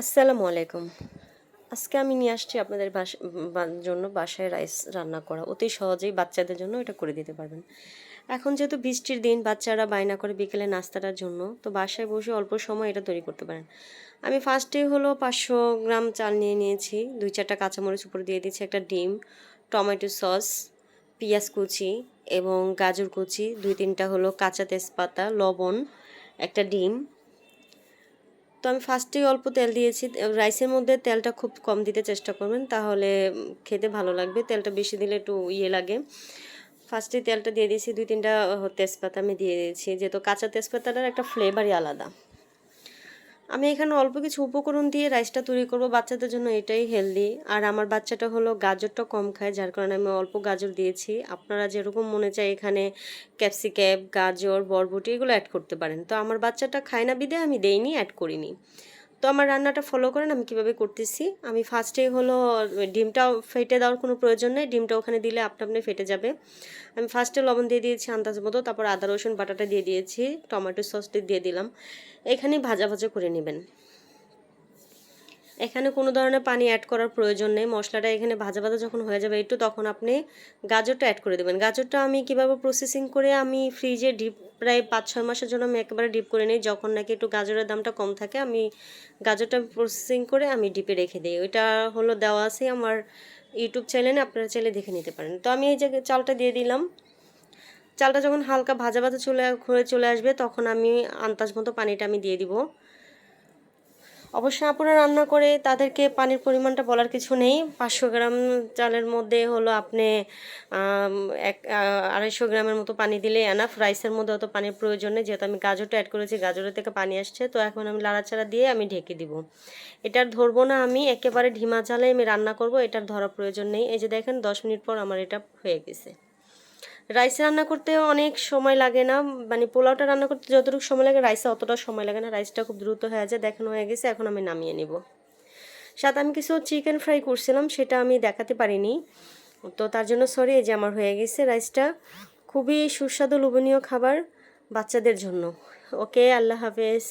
আসসালামু আলাইকুম। আজকে আমি নিয়ে আসছি আপনাদের জন্য বাসায় রাইস রান্না করা। অতি সহজেই বাচ্চাদের জন্য এটা করে দিতে পারবেন। এখন যেহেতু বৃষ্টির দিন বাচ্চারা বায়না করে বিকেলে নাস্তাটার জন্য, তো বাসায় বসে অল্প সময় এটা তৈরি করতে পারেন। আমি ফার্স্টেই হলো ৫০০ গ্রাম চাল নিয়ে নিয়েছি। ২-৪টা কাঁচামরিচ উপরে দিয়ে দিচ্ছি, একটা ডিম, টমেটো সস, পেঁয়াজ কুচি এবং গাজর কুচি, ২-৩টা হলো কাঁচা তেজপাতা, লবণ, একটা ডিম। তো আমি ফার্স্টেই অল্প তেল দিয়েছি। রাইসের মধ্যে তেলটা খুব কম দিতে চেষ্টা করবেন, তাহলে খেতে ভালো লাগবে। তেলটা বেশি দিলে একটু লাগে। ফার্স্টে তেলটা দিয়ে দিয়েছি, ২-৩টা তেজপাতা আমি দিয়ে দিয়েছি, যেহেতু কাঁচা তেজপাতাটার একটা ফ্লেভারই আলাদা। আমি এখানে অল্প কিছু উপকরণ দিয়ে রাইসটা তৈরি করব, বাচ্চাদের জন্য এটাই হেলদি। আর আমার বাচ্চাটা হলো গাজরটা কম খায়, যার কারণে আমি অল্প গাজর দিয়েছি। আপনারা যেরকম মনে চায় এখানে ক্যাপসিকাম, গাজর, বরবটি এগুলো অ্যাড করতে পারেন। তো আমার বাচ্চাটা খায় না বিধায় আমি দেইনি, অ্যাড করিনি। তো আমার রান্নাটা ফলো করেন আমি কিভাবে করতেছি। আমি ফার্স্টেই হলো ডিমটাও ফেটে দেওয়ার কোনো প্রয়োজন নেই, ডিমটা ওখানে দিলে আপনা আপনি ফেটে যাবে। আমি ফার্স্টে লবণ দিয়ে দিয়েছি আন্দাজ মতো, তারপর আদা রসুন বাটাটা দিয়ে দিয়েছি, টমেটো সসটি দিয়ে দিলাম। এখানে ভাজা ভাজা করে নেবেন। এখানে কোনো ধরনের পানি অ্যাড করার প্রয়োজন নেই। মশলাটা এখানে ভাজা ভাজা যখন হয়ে যাবে একটু, তখন আপনি গাজরটা অ্যাড করে দেবেন। গাজরটা আমি কীভাবে প্রসেসিং করে আমি ফ্রিজে ডিপ প্রায় ৫-৬ মাসের জন্য আমি একেবারে ডিপ করে নিই। যখন নাকি একটু গাজরের দামটা কম থাকে আমি গাজরটা প্রসেসিং করে আমি ডিপে রেখে দিই। ওইটা হলো দেওয়া আছে আমার ইউটিউব চ্যানেলে, আপনারা চাইলে দেখে নিতে পারেন। তো আমি এই যে চালটা দিয়ে দিলাম। চালটা যখন হালকা ভাজা ভাজা চলে আসবে, তখন আমি আন্দাজ মতো পানিটা আমি দিয়ে দিব। অবশ্যই আপনারা রান্না করে তাদেরকে পানির পরিমাণটা বলার কিছু নেই। ৫০০ গ্রাম চালের মধ্যে হলো আপনি ২৫০ গ্রামের মতো পানি দিলে এনাফ। রাইসের মধ্যে অত পানির প্রয়োজন নেই, যেহেতু আমি গাজরটা অ্যাড করেছি, গাজরের থেকে পানি আসছে। তো এখন আমি লাড়াচাড়া দিয়ে আমি ঢেকে দিব। এটার ধরবো না, আমি একেবারে ধিমা জালে আমি রান্না করব, এটার ধরার প্রয়োজন নেই। এই যে দেখেন ১০ মিনিট পর আমার এটা হয়ে গেছে। রাইস রান্না করতে অনেক সময় লাগে না, মানে পোলাওটা রান্না করতে যতটুকু সময় লাগে রাইসে অতটা সময় লাগে না। রাইসটা খুব দ্রুত হয়ে যায়। দেখেন হয়ে গেছে, এখন আমি নামিয়ে নিব। সাথে আমি কিছু চিকেন ফ্রাই করছিলাম, সেটা আমি দেখাতে পারিনি, তো তার জন্য সরি। এই যে আমার হয়ে গেছে রাইসটা। খুবই সুস্বাদু লোভনীয় খাবার বাচ্চাদের জন্য। ওকে, আল্লাহ হাফেজ।